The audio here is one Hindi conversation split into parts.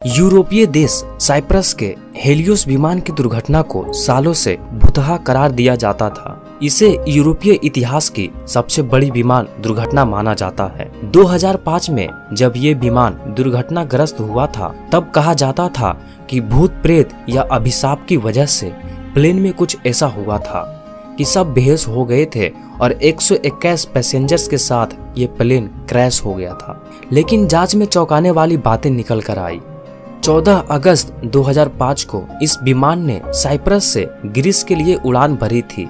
यूरोपीय देश साइप्रस के हेलियोस विमान की दुर्घटना को सालों से भुतहा करार दिया जाता था। इसे यूरोपीय इतिहास की सबसे बड़ी विमान दुर्घटना माना जाता है। 2005 में जब ये विमान दुर्घटनाग्रस्त हुआ था, तब कहा जाता था कि भूत प्रेत या अभिशाप की वजह से प्लेन में कुछ ऐसा हुआ था कि सब बेहोश हो गए थे और 121 पैसेंजर्स के साथ ये प्लेन क्रैश हो गया था। लेकिन जांच में चौंकाने वाली बातें निकल कर आई। 14 अगस्त 2005 को इस विमान ने साइप्रस से ग्रीस के लिए उड़ान भरी थी,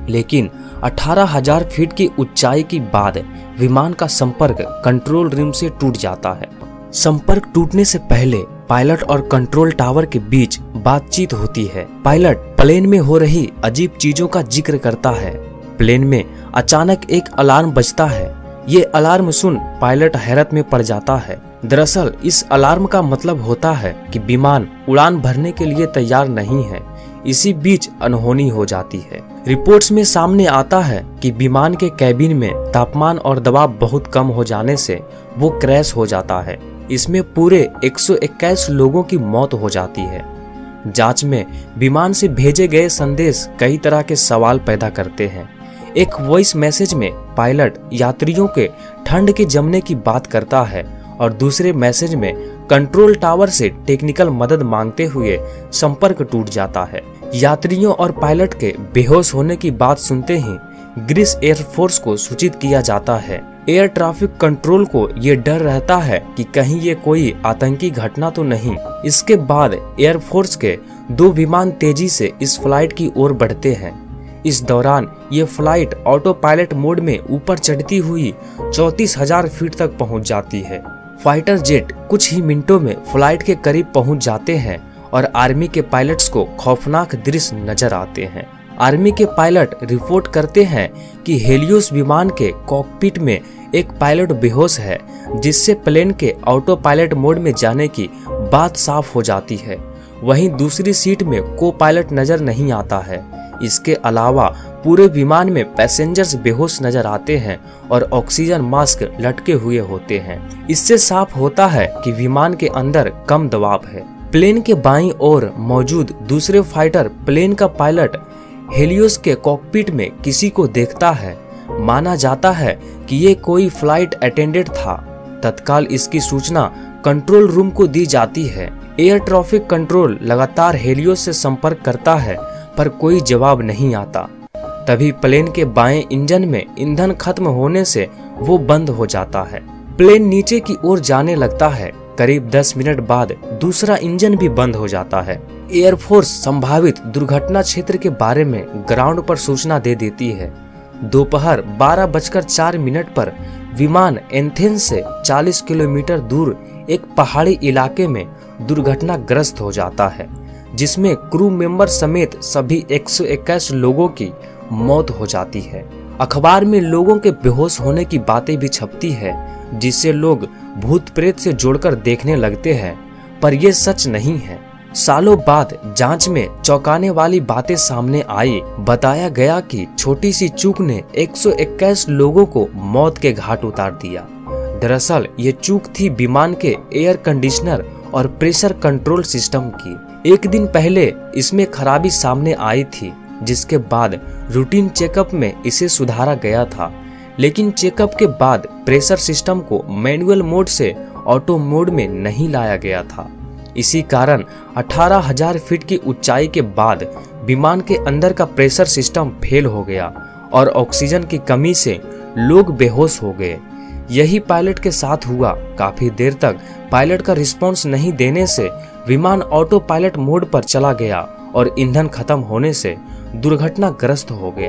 लेकिन 18,000 फीट की ऊंचाई के बाद विमान का संपर्क कंट्रोल रूम से टूट जाता है। संपर्क टूटने से पहले पायलट और कंट्रोल टावर के बीच बातचीत होती है। पायलट प्लेन में हो रही अजीब चीजों का जिक्र करता है। प्लेन में अचानक एक अलार्म बजता है। ये अलार्म सुन पायलट हैरत में पड़ जाता है। दरअसल इस अलार्म का मतलब होता है कि विमान उड़ान भरने के लिए तैयार नहीं है। इसी बीच अनहोनी हो जाती है। रिपोर्ट्स में सामने आता है कि विमान के कैबिन में तापमान और दबाव बहुत कम हो जाने से वो क्रैश हो जाता है। इसमें पूरे 121 लोगों की मौत हो जाती है। जांच में विमान से भेजे गए संदेश कई तरह के सवाल पैदा करते हैं। एक वॉइस मैसेज में पायलट यात्रियों के ठंड के जमने की बात करता है और दूसरे मैसेज में कंट्रोल टावर से टेक्निकल मदद मांगते हुए संपर्क टूट जाता है। यात्रियों और पायलट के बेहोश होने की बात सुनते ही ग्रीस एयरफोर्स को सूचित किया जाता है। एयर ट्रैफिक कंट्रोल को ये डर रहता है कि कहीं ये कोई आतंकी घटना तो नहीं। इसके बाद एयरफोर्स के 2 विमान तेजी से इस फ्लाइट की ओर बढ़ते हैं। इस दौरान ये फ्लाइट ऑटो पायलट मोड में ऊपर चढ़ती हुई 34,000 फीट तक पहुंच जाती है। फाइटर जेट कुछ ही मिनटों में फ्लाइट के करीब पहुंच जाते हैं और आर्मी के पायलट्स को खौफनाक दृश्य नजर आते हैं। आर्मी के पायलट रिपोर्ट करते हैं कि हेलियोस विमान के कॉकपिट में एक पायलट बेहोश है, जिससे प्लेन के ऑटो पायलट मोड में जाने की बात साफ हो जाती है। वहीं दूसरी सीट में को पायलट नजर नहीं आता है। इसके अलावा पूरे विमान में पैसेंजर्स बेहोश नजर आते हैं और ऑक्सीजन मास्क लटके हुए होते हैं। इससे साफ होता है कि विमान के अंदर कम दबाव है। प्लेन के बाईं ओर मौजूद दूसरे फाइटर प्लेन का पायलट हेलियोस के कॉकपिट में किसी को देखता है। माना जाता है कि ये कोई फ्लाइट अटेंडेंट था। तत्काल इसकी सूचना कंट्रोल रूम को दी जाती है। एयर ट्रैफिक कंट्रोल लगातार हेलियोस से संपर्क करता है, पर कोई जवाब नहीं आता। तभी प्लेन के बाएं इंजन में ईंधन खत्म होने से वो बंद हो जाता है। प्लेन नीचे की ओर जाने लगता है। करीब 10 मिनट बाद दूसरा इंजन भी बंद हो जाता है। एयरफोर्स संभावित दुर्घटना क्षेत्र के बारे में ग्राउंड पर सूचना दे देती है। दोपहर 12:04 पर विमान एथेंस से 40 किलोमीटर दूर एक पहाड़ी इलाके में दुर्घटनाग्रस्त हो जाता है, जिसमें क्रू मेंबर समेत सभी 121 लोगों की मौत हो जाती है। अखबार में लोगों के बेहोश होने की बातें भी छपती है, जिससे लोग भूत प्रेत से जोड़कर देखने लगते हैं, पर यह सच नहीं है। सालों बाद जांच में चौंकाने वाली बातें सामने आई। बताया गया कि छोटी सी चूक ने 121 लोगों को मौत के घाट उतार दिया। दरअसल ये चूक थी विमान के एयर कंडीशनर और प्रेशर कंट्रोल सिस्टम की। एक दिन पहले इसमें खराबी सामने आई थी, जिसके बाद रूटीन चेकअप में इसे सुधारा गया था। लेकिन चेकअप के बाद प्रेशर सिस्टम को मैनुअल मोड से ऑटो मोड में नहीं लाया गया था। इसी कारण 18,000 फीट की ऊंचाई के बाद विमान के अंदर का प्रेशर सिस्टम फेल हो गया और ऑक्सीजन की कमी से लोग बेहोश हो गए। यही पायलट के साथ हुआ। काफी देर तक पायलट का रिस्पॉन्स नहीं देने से विमान ऑटो पायलट मोड पर चला गया और ईंधन खत्म होने से दुर्घटनाग्रस्त हो गया।